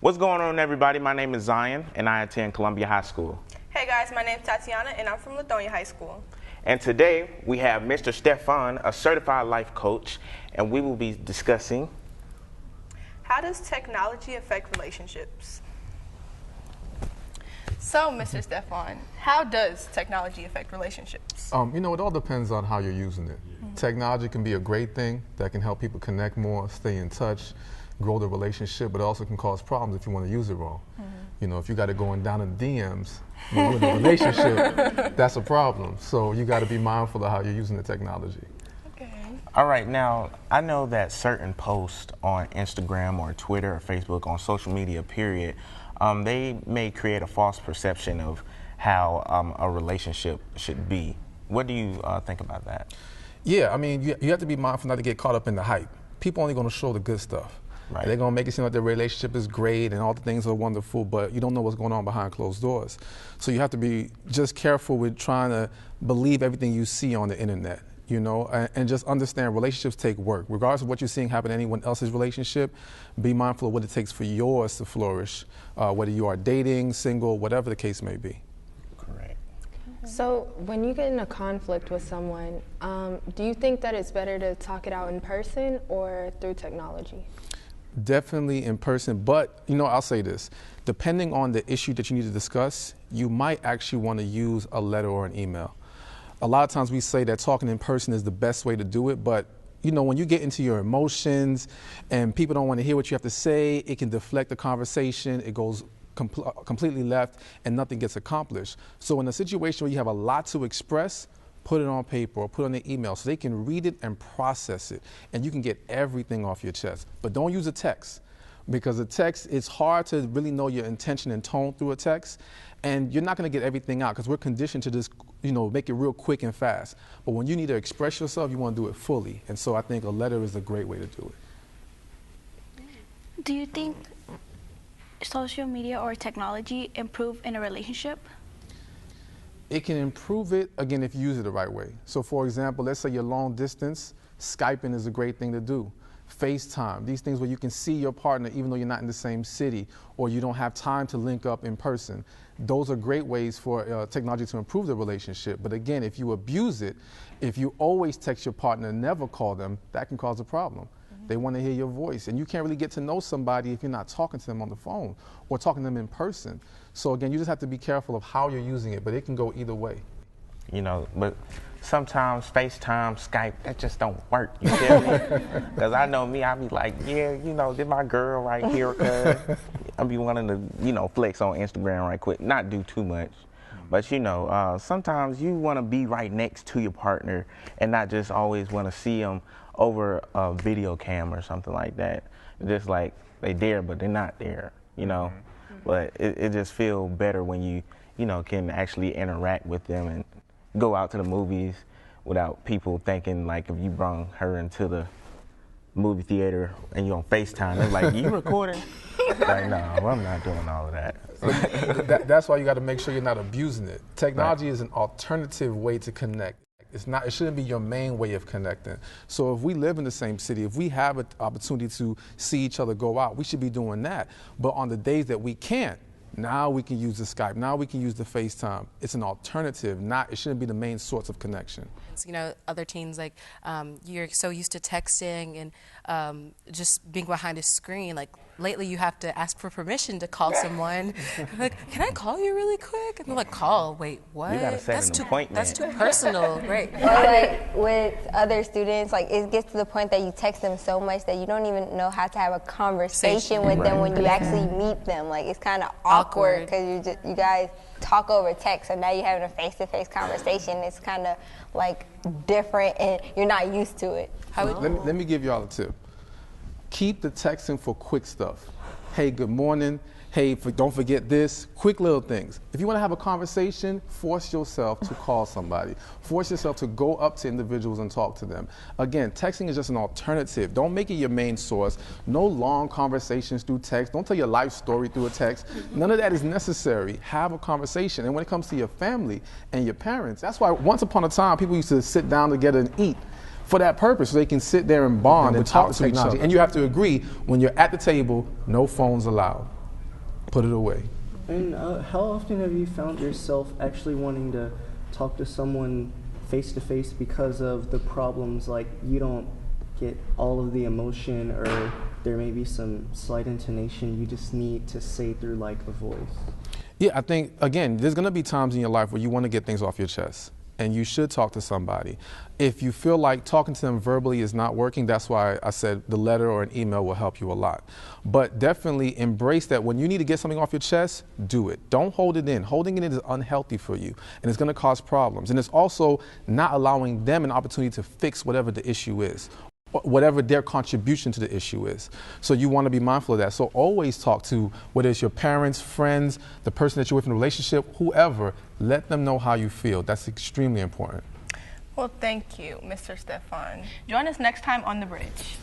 What's going on, everybody? My name is Zion, and I attend Columbia High School. Hey guys, my name is Tatiana, and I'm from Lithonia High School. And today, we have Mr. Stephan, a certified life coach, and we will be discussing... How does technology affect relationships? So, Mr. Stephan, how does technology affect relationships? It all depends on how you're using it. Technology can be a great thing that can help people connect more, stay in touch, grow the relationship, but it also can cause problems if you want to use it wrong. If you got it going down in DMs when you're in a relationship, that's a problem. So you got to be mindful of how you're using the technology. Okay. All right, now, I know that certain posts on Instagram or Twitter or Facebook, on social media, period, they may create a false perception of how a relationship should be. What do you think about that? Yeah, you have to be mindful not to get caught up in the hype. People only going to show the good stuff. Right. They're going to make it seem like their relationship is great and all the things are wonderful, but you don't know what's going on behind closed doors. So you have to be just careful with trying to believe everything you see on the internet, and just understand relationships take work. Regardless of what you're seeing happen in anyone else's relationship, be mindful of what it takes for yours to flourish, whether you are dating, single, whatever the case may be. Correct. So when you get in a conflict with someone, do you think that it's better to talk it out in person or through technology? Definitely in person, but I'll say this, depending on the issue that you need to discuss, you might actually want to use a letter or an email. A lot of times we say that talking in person is the best way to do it, but when you get into your emotions and people don't want to hear what you have to say, it can deflect the conversation, it goes completely left and nothing gets accomplished. So in a situation where you have a lot to express, put it on paper or put it on the email so they can read it and process it, and you can get everything off your chest. But don't use a text, because a text, it's hard to really know your intention and tone through a text, and you're not going to get everything out because we're conditioned to just make it real quick and fast. But when you need to express yourself, you want to do it fully, and so I think a letter is a great way to do it. Do you think social media or technology improve in a relationship? It can improve it, again, if you use it the right way. So for example, let's say you're long distance, Skyping is a great thing to do. FaceTime, these things where you can see your partner even though you're not in the same city or you don't have time to link up in person. Those are great ways for technology to improve the relationship. But again, if you abuse it, if you always text your partner and never call them, that can cause a problem. They want to hear your voice, and you can't really get to know somebody if you're not talking to them on the phone or talking to them in person. So again, you just have to be careful of how you're using it, but it can go either way. But sometimes FaceTime, Skype, that just don't work, you feel me? Because I know me, I be like, yeah, did my girl right here, cuz I be wanting to, flex on Instagram right quick, not do too much. But sometimes you want to be right next to your partner and not just always want to see them over a video cam or something like that. Just like they there, but they're not there, But it just feels better when you, can actually interact with them and go out to the movies without people thinking like if you brought her into the movie theater and you on FaceTime, they're like, you recording? Like, no, I'm not doing all of that. That's why you got to make sure you're not abusing it. Technology is an alternative way to connect. It shouldn't be your main way of connecting. So if we live in the same city, if we have an opportunity to see each other go out, we should be doing that. But on the days that we can't, now we can use the Skype, now we can use the FaceTime. It's an alternative, it shouldn't be the main source of connection. Other teens, like, you're so used to texting and just being behind a screen. Like, lately you have to ask for permission to call someone. Like, can I call you really quick? And they're like, call? Wait, what? You gotta set an appointment. That's too personal, right? Or like with other students, like it gets to the point that you text them so much that you don't even know how to have a conversation with them when you actually meet them. Like, it's kind of awkward because you guys talk over text, and now you're having a face-to-face conversation. It's kind of like different, and you're not used to it. Let me give y'all a tip. Keep the texting for quick stuff. Hey, good morning. Hey, don't forget this. Quick little things. If you want to have a conversation, force yourself to call somebody. Force yourself to go up to individuals and talk to them. Again, texting is just an alternative. Don't make it your main source. No long conversations through text. Don't tell your life story through a text. None of that is necessary. Have a conversation. And when it comes to your family and your parents, that's why once upon a time people used to sit down together and eat for that purpose, so they can sit there and bond and talk to each other. And you have to agree, when you're at the table, no phones allowed. put it away. And how often have you found yourself actually wanting to talk to someone face to face because of the problems, like you don't get all of the emotion, or there may be some slight intonation you just need to say through like a voice? Yeah, I think, again, there's going to be times in your life where you want to get things off your chest, and you should talk to somebody. If you feel like talking to them verbally is not working, that's why I said the letter or an email will help you a lot. But definitely embrace that when you need to get something off your chest, do it. Don't hold it in. Holding it in is unhealthy for you, and it's going to cause problems. And it's also not allowing them an opportunity to fix whatever the issue is, whatever their contribution to the issue is. So you want to be mindful of that. So always talk to, whether it's your parents, friends, the person that you're with in a relationship, whoever, let them know how you feel. That's extremely important. Well, thank you, Mr. Stephan. Join us next time on The Bridge.